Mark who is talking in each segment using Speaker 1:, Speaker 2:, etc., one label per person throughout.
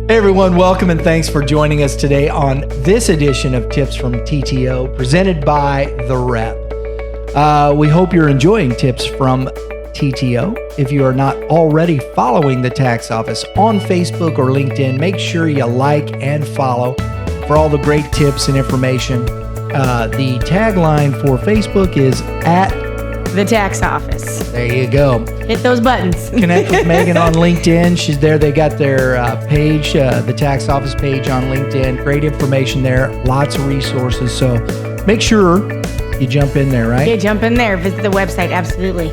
Speaker 1: Hey everyone, welcome and thanks for joining us today on this edition of Tips from TTO, presented by theREP. We hope you're enjoying Tips from TTO. If you are not already following the tax office on Facebook or LinkedIn, make sure you like and follow for all the great tips and information. The tagline for Facebook is at
Speaker 2: the tax office.
Speaker 1: There you go.
Speaker 2: Hit those buttons.
Speaker 1: Connect with Megan on LinkedIn. She's there. They got their page, the tax office page on LinkedIn. Great information there. Lots of resources. So make sure you jump in there, right?
Speaker 2: Yeah, jump in there. Visit the website. Absolutely.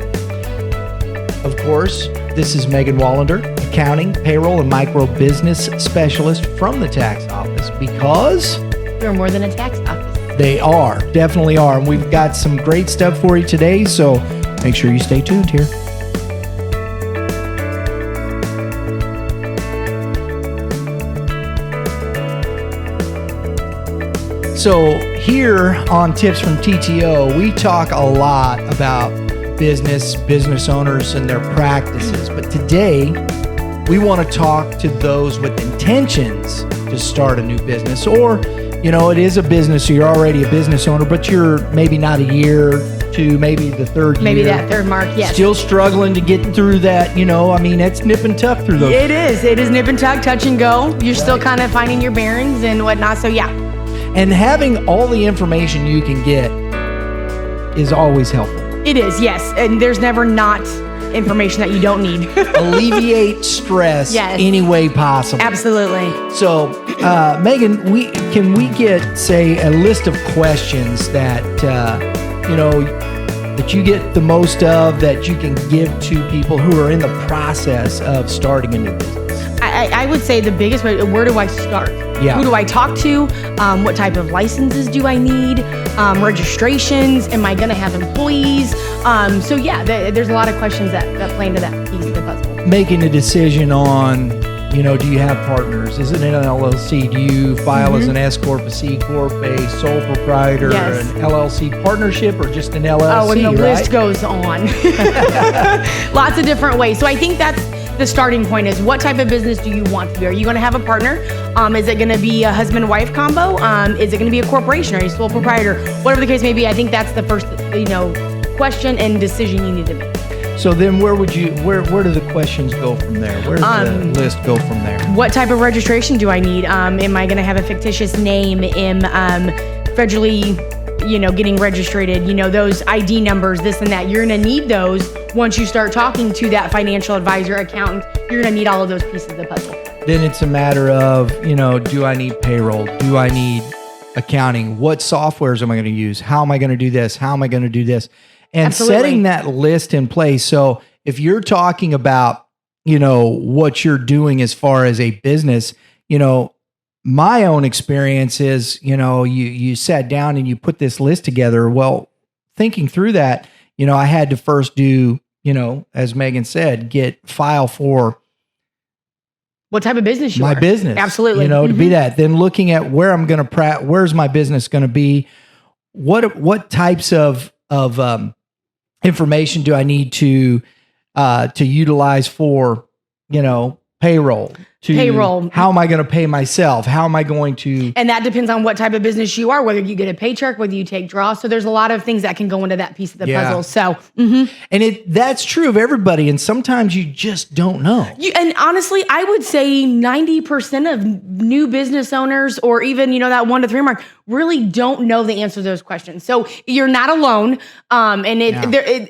Speaker 1: Of course, this is Megan Wallander, accounting, payroll, and micro business specialist from the tax office, because
Speaker 2: You're more than a tax office.
Speaker 1: they are, definitely are. And we've got some great stuff for you today. So make sure you stay tuned here. So here on Tips from TTO, we talk a lot about business owners and their practices. But today, we want to talk to those with intentions to start a new business. Or, you know, it is a business, so you're already a business owner, but you're maybe not a year to maybe the third year.
Speaker 2: Maybe that third mark, yes.
Speaker 1: Still struggling to get through that, you know, I mean, it's nip and tuck through those.
Speaker 2: It is nip and tuck, touch and go. You're still kind of finding your bearings and whatnot. So yeah.
Speaker 1: And having all the information you can get is always helpful.
Speaker 2: It is, yes. And there's never not information that you don't need.
Speaker 1: Alleviate stress any way possible.
Speaker 2: Absolutely.
Speaker 1: So, Megan, can we get, say, a list of questions that that you get the most of, that you can give to people who are in the process of starting a new business?
Speaker 2: I would say the biggest way, where do I start?
Speaker 1: Yeah.
Speaker 2: Who do I talk to? What type of licenses do I need? Registrations? Am I going to have employees? So yeah, there's a lot of questions that play into that piece of the puzzle.
Speaker 1: Making a decision on, do you have partners? Is it an LLC? Do you file as an S Corp, a C Corp, a sole proprietor,
Speaker 2: Yes.
Speaker 1: an LLC partnership, or just an LLC?
Speaker 2: Oh, and the
Speaker 1: right?
Speaker 2: list goes on. Lots of different ways. So I think that's the starting point, is what type of business do you want to be? Are you going to have a partner? Is it going to be a husband-wife combo? Is it going to be a corporation? Are you sole proprietor? Whatever the case may be, I think that's the first, question and decision you need to make.
Speaker 1: So then where do the questions go from there? Where does the list go from there?
Speaker 2: What type of registration do I need? Am I going to have a fictitious name? Am federally, getting registered? Those ID numbers, this and that. You're going to need those once you start talking to that financial advisor, accountant. You're going to need all of those pieces of the puzzle.
Speaker 1: Then it's a matter of, do I need payroll? Do I need accounting? What softwares am I going to use? How am I going to do this? How am I going to do this? And
Speaker 2: Absolutely.
Speaker 1: Setting that list in place. So if you're talking about, what you're doing as far as a business, my own experience is, you sat down and you put this list together. Well, thinking through that, I had to first do, as Megan said, file for
Speaker 2: what type of business you
Speaker 1: my
Speaker 2: are.
Speaker 1: business.
Speaker 2: Absolutely.
Speaker 1: To be that. Then looking at where I'm going to where's my business going to be? What types of information do I need to utilize for, payroll?
Speaker 2: Payroll.
Speaker 1: How am I going to pay myself? How am I going to?
Speaker 2: And that depends on what type of business you are, whether you get a paycheck, whether you take draws. So there's a lot of things that can go into that piece of the puzzle. So,
Speaker 1: And that's true of everybody. And sometimes you just don't know.
Speaker 2: And honestly, I would say 90% of new business owners, or even, that 1 to 3 mark, really don't know the answer to those questions. So you're not alone. There's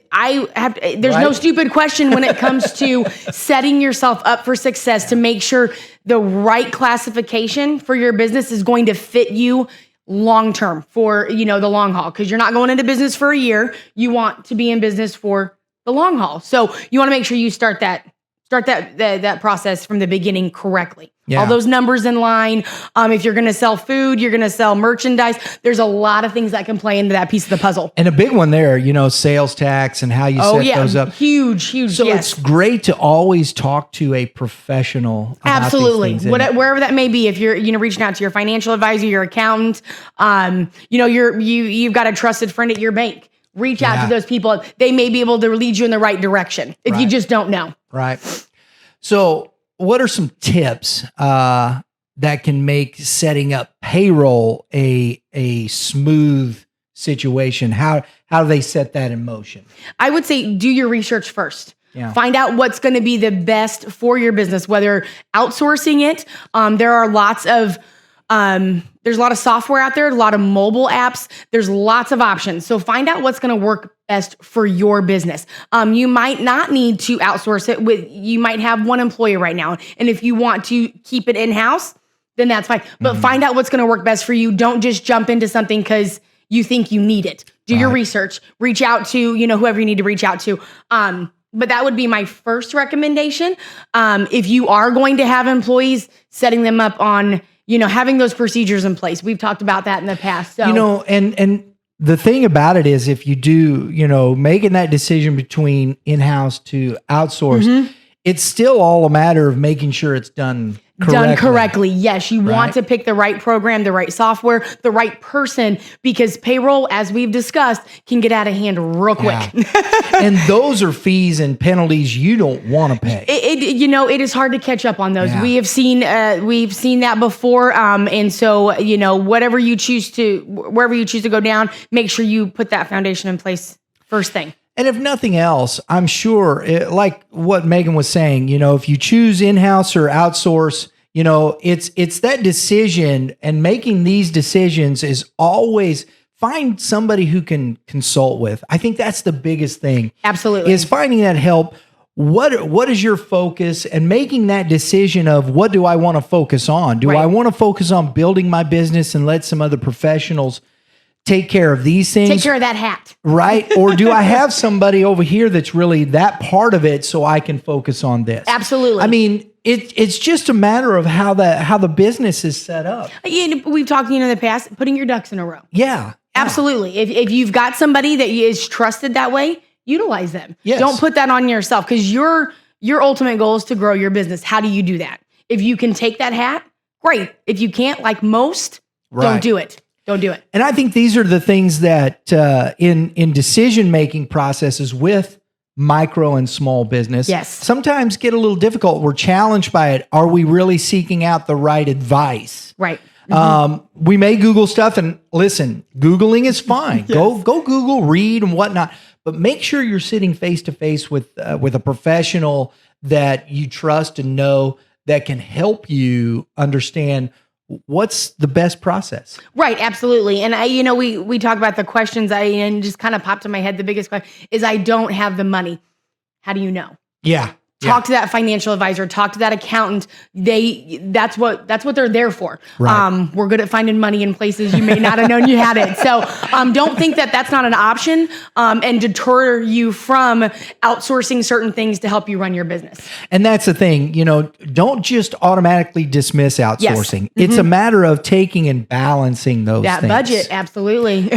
Speaker 2: no stupid question when it comes to setting yourself up for success to make sure the right classification for your business is going to fit you long-term for, the long haul. Because you're not going into business for a year. You want to be in business for the long haul. So you want to make sure you start that process from the beginning correctly.
Speaker 1: Yeah.
Speaker 2: All those numbers in line. If you're going to sell food, you're going to sell merchandise. There's a lot of things that can play into that piece of the puzzle.
Speaker 1: And a big one there, sales tax and how you set those up.
Speaker 2: Huge.
Speaker 1: So it's great to always talk to a professional about
Speaker 2: Absolutely.
Speaker 1: these things.
Speaker 2: Wherever that may be, if you're, reaching out to your financial advisor, your accountant, you've got a trusted friend at your bank. Reach out to those people. They may be able to lead you in the right direction if you just don't know.
Speaker 1: Right. So what are some tips that can make setting up payroll a smooth situation? How do they set that in motion?
Speaker 2: I would say do your research first.
Speaker 1: Yeah.
Speaker 2: Find out what's going to be the best for your business, whether outsourcing it. There's a lot of software out there, a lot of mobile apps. There's lots of options. So find out what's going to work best for your business. You might not need to outsource it. You might have one employee right now. And if you want to keep it in-house, then that's fine. But find out what's going to work best for you. Don't just jump into something because you think you need it. Do your research. Reach out to, whoever you need to reach out to. But that would be my first recommendation. If you are going to have employees, setting them up on, having those procedures in place. We've talked about that in the past. So,
Speaker 1: and the thing about it is if you do, making that decision between in-house to outsource, it's still all a matter of making sure it's done correctly. Yes, you want to pick the right program, the right software, the right person, because payroll, as we've discussed, can get out of hand real quick. And those are fees and penalties you don't want to pay.
Speaker 2: It is hard to catch up on those. Yeah. We've seen that before. And so, wherever you choose to go down, make sure you put that foundation in place first thing.
Speaker 1: And if nothing else, I'm sure, like what Megan was saying, if you choose in-house or outsource, it's that decision, and making these decisions is always find somebody who can consult with. I think that's the biggest thing.
Speaker 2: Absolutely.
Speaker 1: Is finding that help. What is your focus, and making that decision of what do I want to focus on? Do I want to focus on building my business and let some other professionals take care of these things?
Speaker 2: Take care of that hat.
Speaker 1: Right? Or do I have somebody over here that's really that part of it so I can focus on this?
Speaker 2: Absolutely.
Speaker 1: I mean, it's just a matter of how the business is set up.
Speaker 2: We've talked in the past, putting your ducks in a row.
Speaker 1: Yeah.
Speaker 2: Absolutely. If you've got somebody that is trusted that way, utilize them.
Speaker 1: Yes.
Speaker 2: Don't put that on yourself, because your ultimate goal is to grow your business. How do you do that? If you can take that hat, great. If you can't, like most, don't do it. Don't do it.
Speaker 1: And I think these are the things that in decision-making processes with micro and small business, sometimes get a little difficult. We're challenged by it. Are we really seeking out the right advice?
Speaker 2: Right.
Speaker 1: We may Google stuff, and listen, Googling is fine. Go Google, read and whatnot, but make sure you're sitting face-to-face with a professional that you trust and know that can help you understand what's the best process.
Speaker 2: Right. Absolutely. And we talk about the questions and just kind of popped in my head. The biggest question is, I don't have the money. How do you know?
Speaker 1: Yeah.
Speaker 2: Talk to that financial advisor, talk to that accountant. That's what they're there for.
Speaker 1: Right.
Speaker 2: We're good at finding money in places you may not have known you had it. So don't think that that's not an option and deter you from outsourcing certain things to help you run your business.
Speaker 1: And that's the thing, don't just automatically dismiss outsourcing. Yes. It's a matter of taking and balancing those things.
Speaker 2: Budget, absolutely.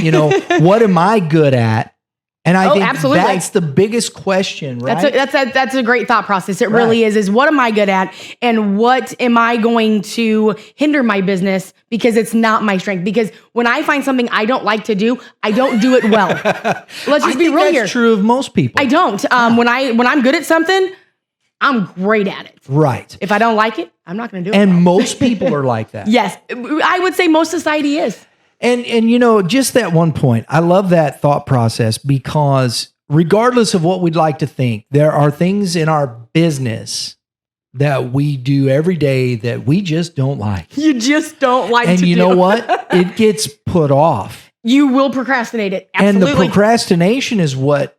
Speaker 1: What am I good at? And I think
Speaker 2: absolutely.
Speaker 1: That's the biggest question, right?
Speaker 2: That's a great thought process. It really is what am I good at, and what am I going to hinder my business because it's not my strength? Because when I find something I don't like to do, I don't do it well. Let's just be real here.
Speaker 1: That's true of most people.
Speaker 2: I don't. When I'm good at something, I'm great at it.
Speaker 1: Right.
Speaker 2: If I don't like it, I'm not going to do it.
Speaker 1: And most people are like that.
Speaker 2: Yes. I would say most society is.
Speaker 1: And just that one point, I love that thought process, because regardless of what we'd like to think, there are things in our business that we do every day that we just don't like.
Speaker 2: You just don't like to do.
Speaker 1: And you know what? It gets put off.
Speaker 2: You will procrastinate it. Absolutely.
Speaker 1: And the procrastination is what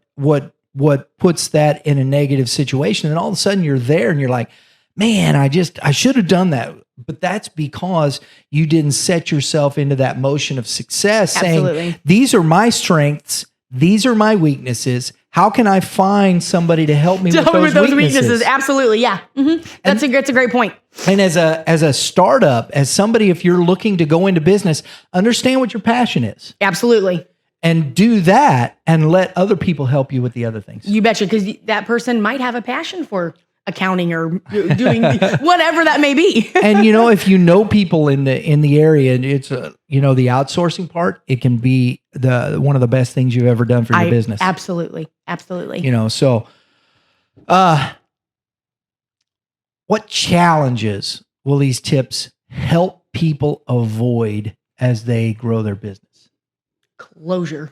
Speaker 1: puts that in a negative situation. And all of a sudden you're there and you're like, man, I should have done that. But that's because you didn't set yourself into that motion of success.
Speaker 2: Absolutely.
Speaker 1: Saying, these are my strengths. These are my weaknesses. How can I find somebody to help me with those weaknesses?
Speaker 2: Absolutely. Yeah. Mm-hmm. That's a great point.
Speaker 1: And as a startup, as somebody, if you're looking to go into business, understand what your passion is.
Speaker 2: Absolutely.
Speaker 1: And do that and let other people help you with the other things.
Speaker 2: You betcha. Because that person might have a passion for accounting or doing whatever that may be.
Speaker 1: And if you know people in the area, and it's the outsourcing part, it can be one of the best things you've ever done for your business.
Speaker 2: Absolutely.
Speaker 1: So what challenges will these tips help people avoid as they grow their business?
Speaker 2: Closure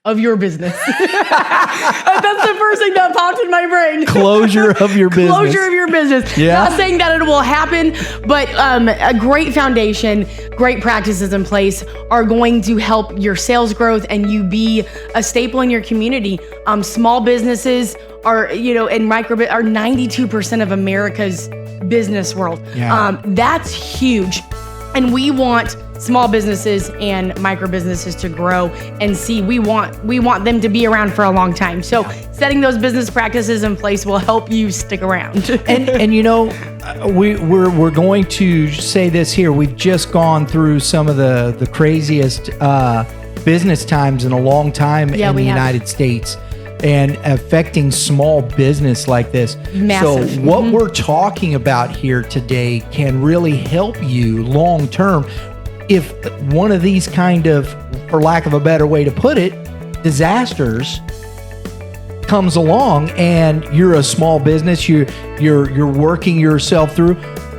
Speaker 2: of your business. That's the first thing that popped in my brain.
Speaker 1: Closure of your business.
Speaker 2: Closure of your business.
Speaker 1: Yeah.
Speaker 2: Not saying that it will happen, but a great foundation, great practices in place are going to help your sales growth and you be a staple in your community. Small businesses are, and micro are 92% of America's business world.
Speaker 1: Yeah.
Speaker 2: That's huge. And we want small businesses and micro businesses to grow and see. We want them to be around for a long time. So setting those business practices in place will help you stick around.
Speaker 1: and we're going to say this here. We've just gone through some of the craziest business times in a long time in the United States, and affecting small business like this.
Speaker 2: Massive.
Speaker 1: So what we're talking about here today can really help you long term if one of these kind of, for lack of a better way to put it, disasters comes along and you're a small business, you're working yourself through.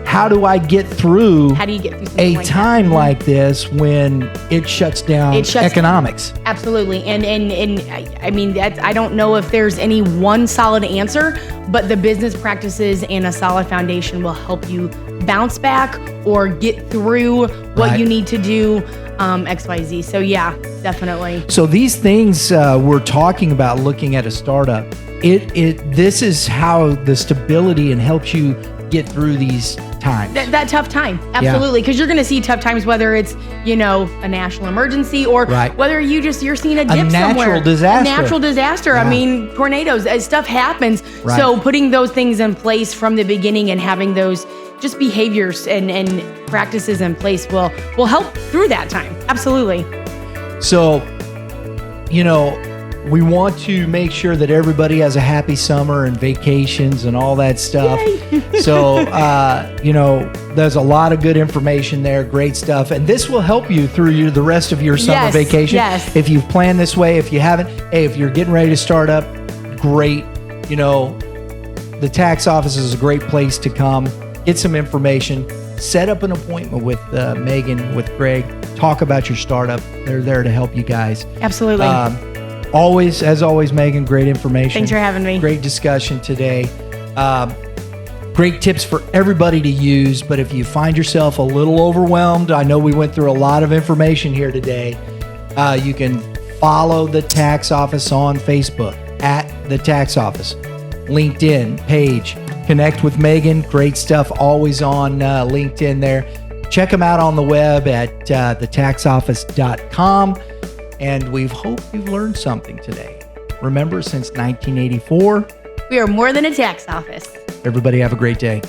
Speaker 1: How do I get through a time like this when it shuts down economics?
Speaker 2: Absolutely. And I mean, I don't know if there's any one solid answer, but the business practices and a solid foundation will help you bounce back or get through what you need to do, XYZ. So yeah, definitely.
Speaker 1: So these things we're talking about looking at a startup, this is how the stability and helps you get through these times.
Speaker 2: That tough time. Absolutely. Because you're going to see tough times, whether it's, a national emergency or whether you're seeing a dip somewhere.
Speaker 1: A natural
Speaker 2: disaster.
Speaker 1: Yeah.
Speaker 2: I mean, tornadoes, as stuff happens.
Speaker 1: Right.
Speaker 2: So putting those things in place from the beginning and having those just behaviors and practices in place will help through that time. Absolutely.
Speaker 1: So, we want to make sure that everybody has a happy summer and vacations and all that stuff. So, there's a lot of good information there, great stuff. And this will help you through the rest of your summer vacation.
Speaker 2: Yes.
Speaker 1: If you've planned this way, if you haven't, if you're getting ready to start up, great. The tax office is a great place to come, get some information, set up an appointment with Megan, with Greg, talk about your startup. They're there to help you guys.
Speaker 2: Absolutely.
Speaker 1: As always, Megan, great information.
Speaker 2: Thanks for having me.
Speaker 1: Great discussion today. Great tips for everybody to use, but if you find yourself a little overwhelmed, I know we went through a lot of information here today. You can follow the tax office on Facebook at the tax office, LinkedIn page, connect with Megan. Great stuff always on LinkedIn there. Check them out on the web at thetaxoffice.com. And we hope you've learned something today. Remember, since 1984,
Speaker 2: we are more than a tax office.
Speaker 1: Everybody have a great day.